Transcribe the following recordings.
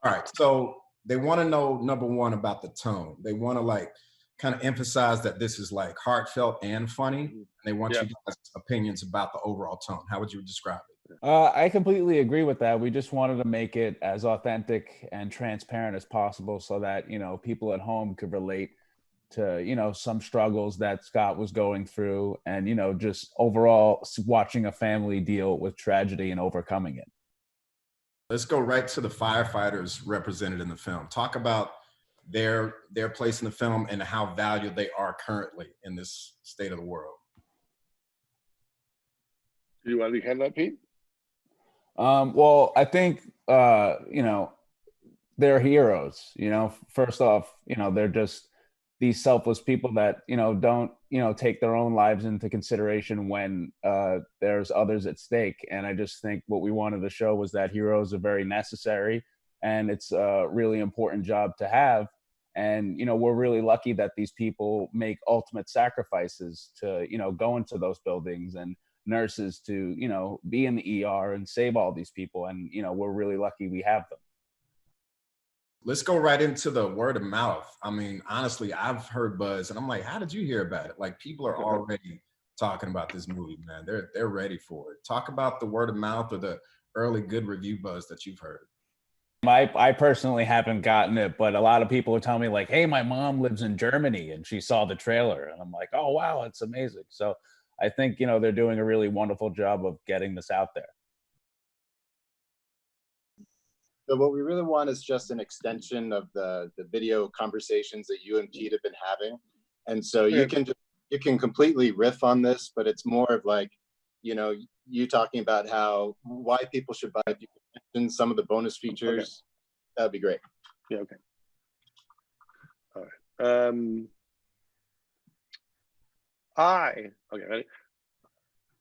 All right. So they want to know, number one, about the tone. They want to like kind of emphasize that this is like heartfelt and funny. And they want Yeah. you guys' opinions about the overall tone. How would you describe it? I completely agree with that. We just wanted to make it as authentic and transparent as possible so that, people at home could relate to, some struggles that Scott was going through and, just overall watching a family deal with tragedy and overcoming it. Let's go right to the firefighters represented in the film. Talk about their place in the film and how valued they are currently in this state of the world. Do you want to handle that, Pete? Well, I think, they're heroes. First off, they're just these selfless people that, don't, take their own lives into consideration when there's others at stake. And I just think what we wanted to show was that heroes are very necessary and it's a really important job to have. And, we're really lucky that these people make ultimate sacrifices to, go into those buildings, and nurses to, be in the ER and save all these people. And, we're really lucky we have them. Let's go right into the word of mouth. I mean, honestly, I've heard buzz and I'm like, how did you hear about it? Like, people are already talking about this movie, man. They're ready for it. Talk about the word of mouth or the early good review buzz that you've heard. I personally haven't gotten it, but a lot of people are telling me like, hey, my mom lives in Germany and she saw the trailer. And I'm like, oh, wow, it's amazing. So I think, they're doing a really wonderful job of getting this out there. So what we really want is just an extension of the video conversations that you and Pete have been having. And so you can completely riff on this, but it's more of like, you talking about why people should buy it. You can mention some of the bonus features. Okay. That'd be great. Yeah, okay. All right. Ready?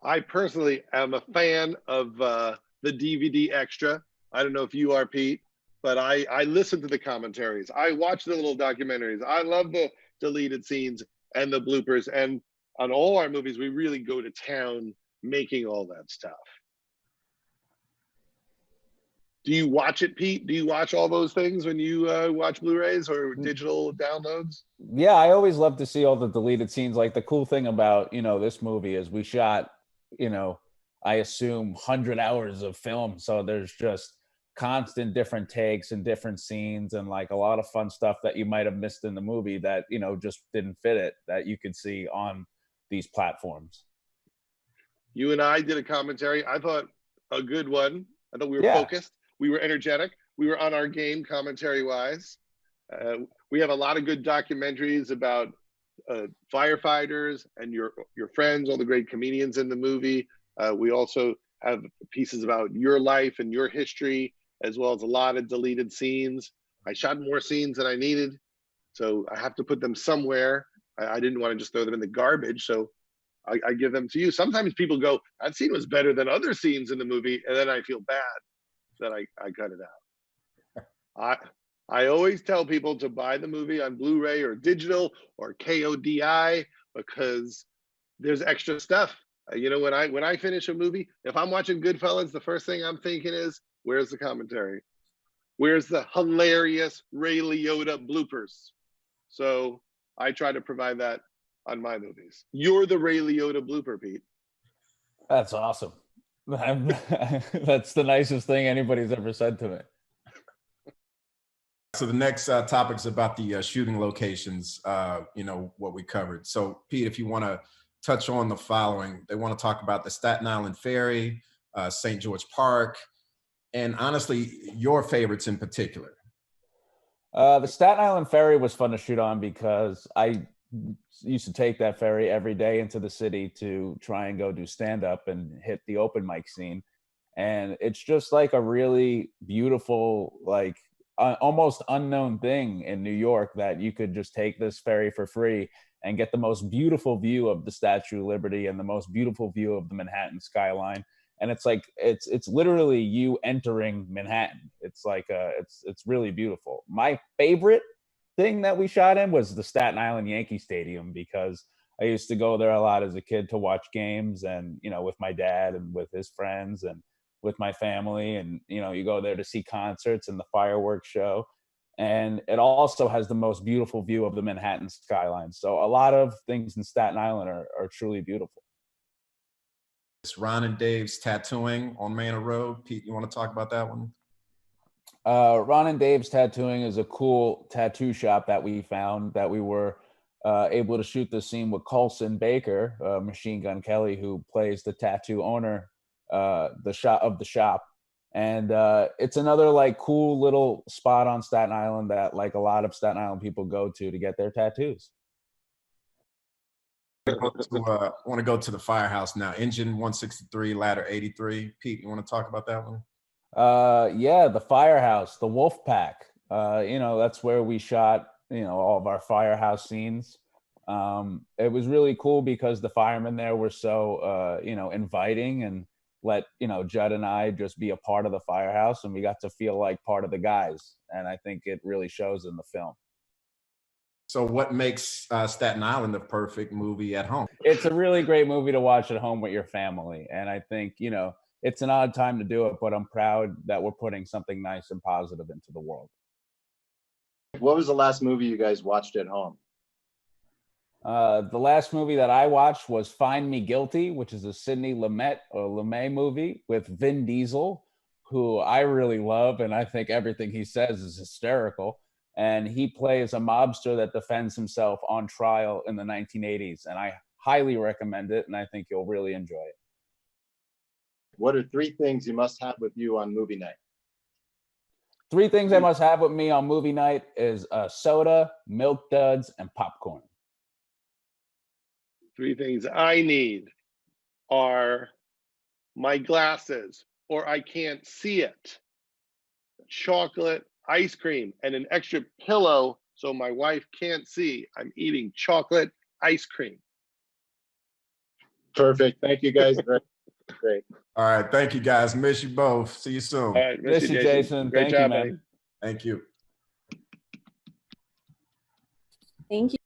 I personally am a fan of the DVD extra. I don't know if you are, Pete, but I listen to the commentaries. I watch the little documentaries. I love the deleted scenes and the bloopers. And on all our movies, we really go to town making all that stuff. Do you watch it, Pete? Do you watch all those things when you watch Blu-rays or digital downloads? Yeah, I always love to see all the deleted scenes. Like, the cool thing about, this movie is we shot, I assume 100 hours of film. So there's just constant different takes and different scenes and like a lot of fun stuff that you might have missed in the movie that, just didn't fit it, that you could see on these platforms. You and I did a commentary. I thought a good one. I thought we were focused. We were energetic. We were on our game commentary wise. We have a lot of good documentaries about firefighters and your friends, all the great comedians in the movie. We also have pieces about your life and your history, as well as a lot of deleted scenes. I shot more scenes than I needed, so I have to put them somewhere. I didn't want to just throw them in the garbage, so I give them to you. Sometimes people go, that scene was better than other scenes in the movie, and then I feel bad that I cut it out. I always tell people to buy the movie on Blu-ray or digital or KODI because there's extra stuff. When I finish a movie, if I'm watching Goodfellas, the first thing I'm thinking is, where's the commentary? Where's the hilarious Ray Liotta bloopers? So I try to provide that on my movies. You're the Ray Liotta blooper, Pete. That's awesome. That's the nicest thing anybody's ever said to me. So the next topic is about the shooting locations, what we covered. So Pete, if you want to touch on the following, they want to talk about the Staten Island Ferry, St. George Park, and honestly, your favorites in particular. The Staten Island Ferry was fun to shoot on because I used to take that ferry every day into the city to try and go do stand-up and hit the open mic scene. And it's just like a really beautiful, like almost unknown thing in New York that you could just take this ferry for free and get the most beautiful view of the Statue of Liberty and the most beautiful view of the Manhattan skyline. And it's like, it's literally you entering Manhattan. It's like, it's really beautiful. My favorite thing that we shot in was the Staten Island Yankee Stadium, because I used to go there a lot as a kid to watch games and, with my dad and with his friends. And with my family, and you go there to see concerts and the fireworks show. And it also has the most beautiful view of the Manhattan skyline. So a lot of things in Staten Island are truly beautiful. It's Ron and Dave's Tattooing on Manor Road. Pete, you want to talk about that one? Ron and Dave's Tattooing is a cool tattoo shop that we found, that we were able to shoot the scene with Colson Baker, Machine Gun Kelly, who plays the tattoo owner, the shop. And it's another like cool little spot on Staten Island that like a lot of Staten Island people go to get their tattoos. I want to go to the Firehouse now. Engine 163, ladder 83. Pete, you want to talk about that one? Yeah, the Firehouse, the Wolf Pack. That's where we shot, all of our Firehouse scenes. It was really cool because the firemen there were so, inviting, and let, Judd and I just be a part of the Firehouse, and we got to feel like part of the guys. And I think it really shows in the film. So what makes Staten Island the perfect movie at home? It's a really great movie to watch at home with your family. And I think, it's an odd time to do it, but I'm proud that we're putting something nice and positive into the world. What was the last movie you guys watched at home? The last movie that I watched was Find Me Guilty, which is a Sidney Lumet movie with Vin Diesel, who I really love, and I think everything he says is hysterical. And he plays a mobster that defends himself on trial in the 1980s. And I highly recommend it, and I think you'll really enjoy it. What are 3 things you must have with you on movie night? 3 things I must have with me on movie night is soda, Milk Duds, and popcorn. 3 things I need are my glasses, or I can't see it, chocolate, ice cream, and an extra pillow so my wife can't see I'm eating chocolate ice cream. Perfect. Thank you, guys. Great. All right. Thank you, guys. Miss you both. See you soon. All right. Miss you, Jason. Great Thank job, you, man. buddy. Thank you. Thank you.